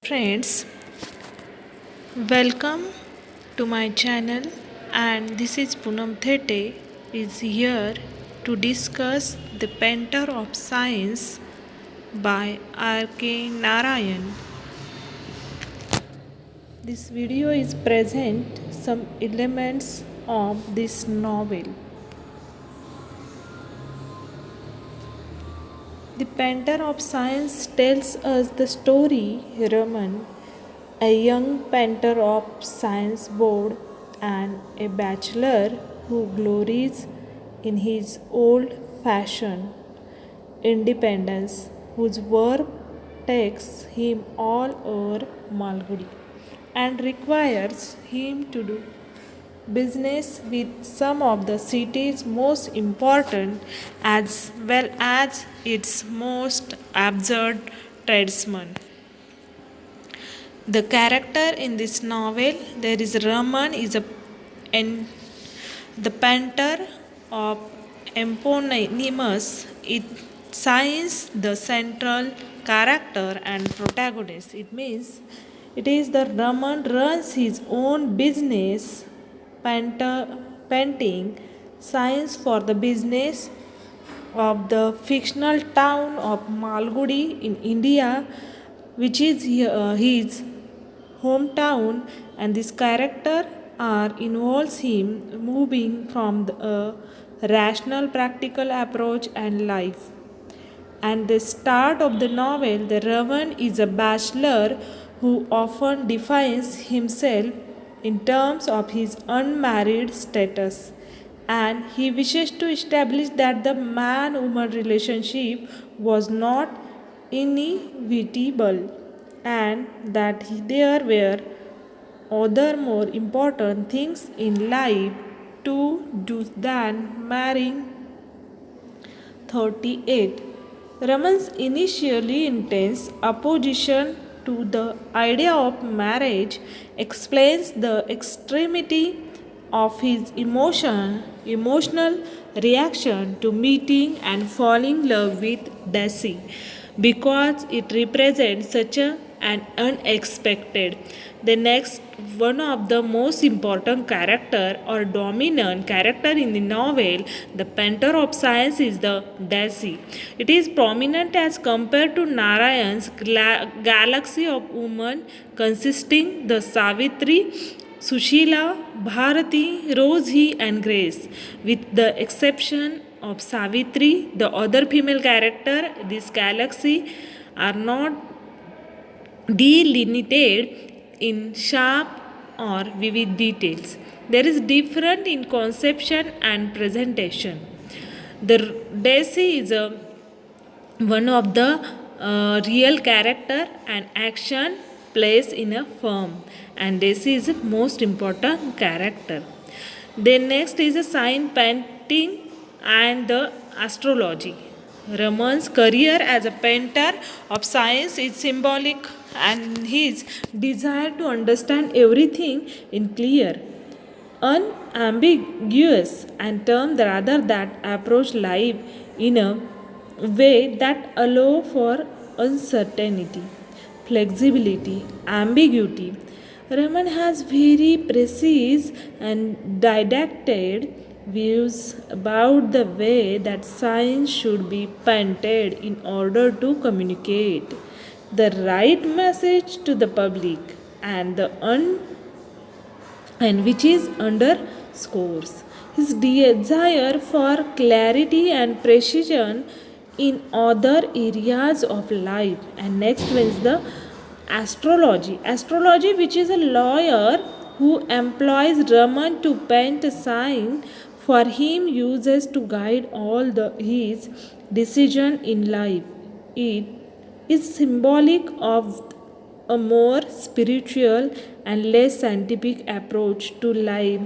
Friends, welcome to my channel, and this is Poonam Thete is here to discuss The Painter of Science by R.K. Narayan. This video is present some elements of this novel. The Painter of Science tells us the story Raman, a young painter of science bored and a bachelor who glories in his old fashioned independence, whose work takes him all over Malgudi and requires him to do business with some of the city's most important as well as its most absurd tradesmen. The character in this novel, there is Raman, is and the painter of eponymous. It signs the central character and protagonist. It means it is the Raman runs his own business, painting signs for the business of the fictional town of Malgudi in India, which is his hometown, and this character involves him moving from a rational practical approach and life. And the start of the novel, the Ravan is a bachelor who often defines himself in terms of his unmarried status, and he wishes to establish that the man woman relationship was not inevitable and that there were other more important things in life to do than marrying. 38. Raman's initially intense opposition to the idea of marriage explains the extremity of his emotional reaction to meeting and falling in love with Daisy, because it represents such an unexpected. The next one of the most important character or dominant character in the novel, the painter of science, is the Daisy. It is prominent as compared to Narayan's galaxy of women consisting the Savitri, Sushila, Bharati, Rosie, and Grace. With the exception of Savitri, the other female character, this galaxy are not delineated in sharp or vivid details. There is difference in conception and presentation. The Daisy is one of the real character and action plays in a firm, and Daisy is the most important character. Then next is a sign painting and the astrology. Raman's career as a painter of science is symbolic, and his desire to understand everything in clear, unambiguous and term rather that approach life in a way that allow for uncertainty, flexibility, ambiguity. Raman has very precise and didactic views about the way that science should be painted in order to communicate the right message to the public, and which is underscores his desire for clarity and precision in other areas of life. And next is the astrology, which is a lawyer who employs Raman to paint a sign for him, uses to guide all his decision in life. It is symbolic of a more spiritual and less scientific approach to life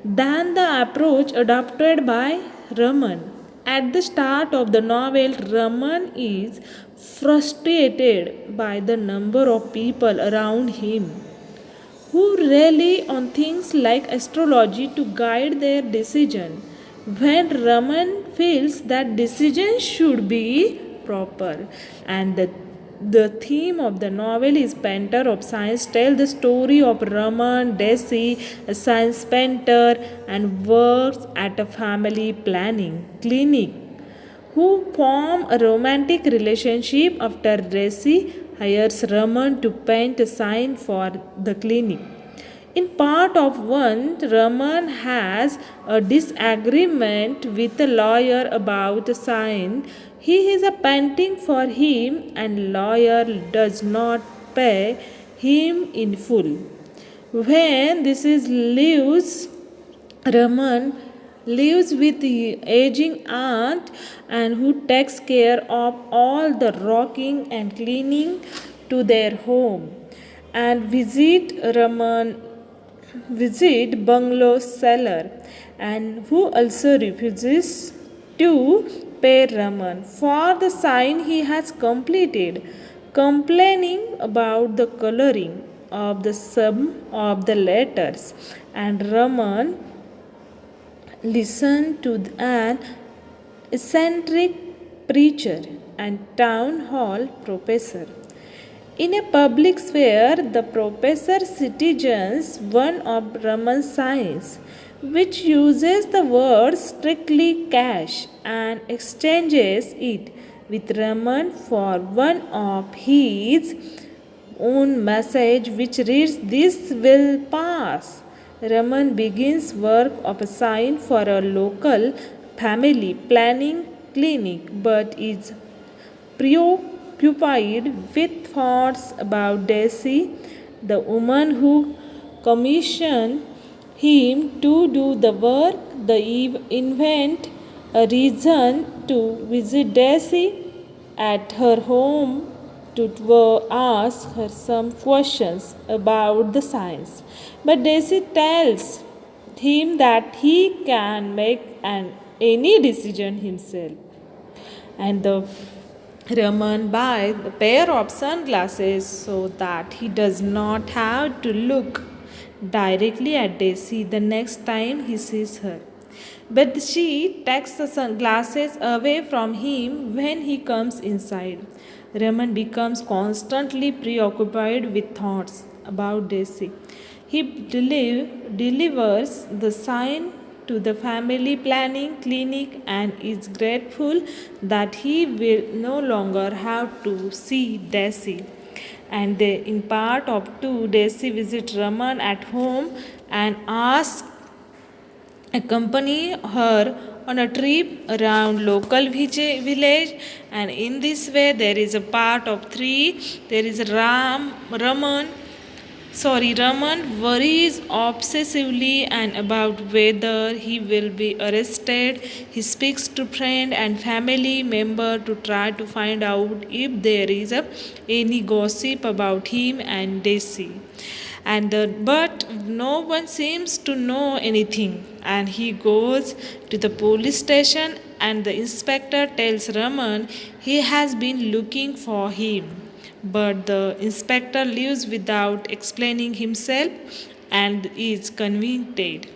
than the approach adopted by Raman. At the start of the novel, Raman is frustrated by the number of people around him who rely on things like astrology to guide their decision, when Raman feels that decisions should be proper. And the The theme of the novel is painter of science. Tell the story of Raman Desi, a science painter, and works at a family planning clinic, who form a romantic relationship after Desi hires Raman to paint a sign for the clinic. In part of one, Raman has a disagreement with a lawyer about a sign. He is a painting for him and lawyer does not pay him in full. When this is leaves, Raman lives with the aging aunt and who takes care of all the rocking and cleaning to their home and visit bungalow seller and who also refuses to pay Raman for the sign he has completed, complaining about the coloring of the sum of the letters, and Raman listened to an eccentric preacher and town hall professor. In a public sphere, the professor citizens one of Raman's signs, which uses the word strictly cash and exchanges it with Raman for one of his own message which reads, "This will pass." Raman begins work of a sign for a local family planning clinic but is preoccupied with thoughts about Daisy, the woman who commissioned him to do the work. The invent a reason to visit Daisy at her home to ask her some questions about the science. But Daisy tells him that he can make any decision himself. And the Raman buys a pair of sunglasses so that he does not have to look directly at Daisy the next time he sees her. But she takes the sunglasses away from him when he comes inside. Raman becomes constantly preoccupied with thoughts about Daisy. He delivers the sign to the family planning clinic and is grateful that he will no longer have to see Daisy. And in part of 2, Daisy visits Raman at home and asks accompany her on a trip around local village, and in this way there is a part of 3, there is Raman worries obsessively and about whether he will be arrested. He speaks to friend and family member to try to find out if there is any gossip about him and Daisy. But no one seems to know anything, and he goes to the police station and the inspector tells Raman he has been looking for him. But the inspector leaves without explaining himself and is convicted,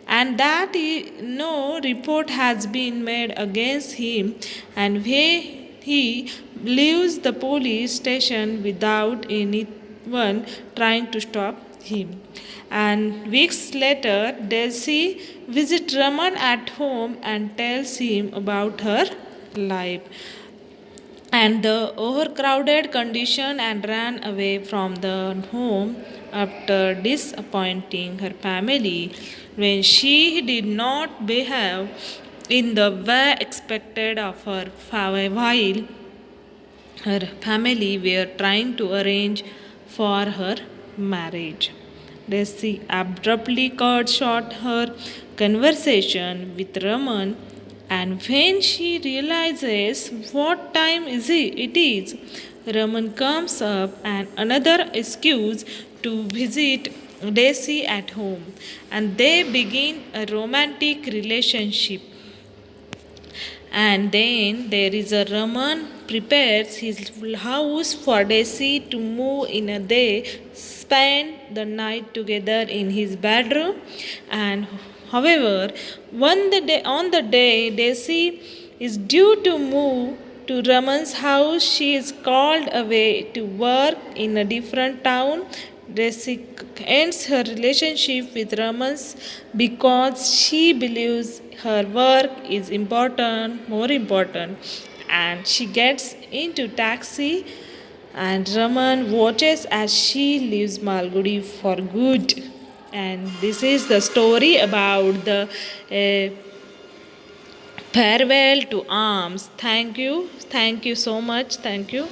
and that no report has been made against him, and he leaves the police station without anyone trying to stop him. And weeks later, Daisy visits Raman at home and tells him about her life and the overcrowded condition and ran away from the home after disappointing her family when she did not behave in the way expected of her while her family were trying to arrange for her marriage. Daisy abruptly cut short her conversation with Raman, and when she realizes what time it is, Raman comes up and another excuse to visit Daisy at home, and they begin a romantic relationship. And then there is a Raman prepares his house for Daisy to move in a day, spend the night together in his bedroom. And however, on the day Daisy is due to move to Raman's house. She is called away to work in a different town. Jessica ends her relationship with Raman's because she believes her work is more important, and she gets into taxi and Raman watches as she leaves Malgudi for good. And this is the story about the uh, farewell to arms. Thank you so much. Thank you.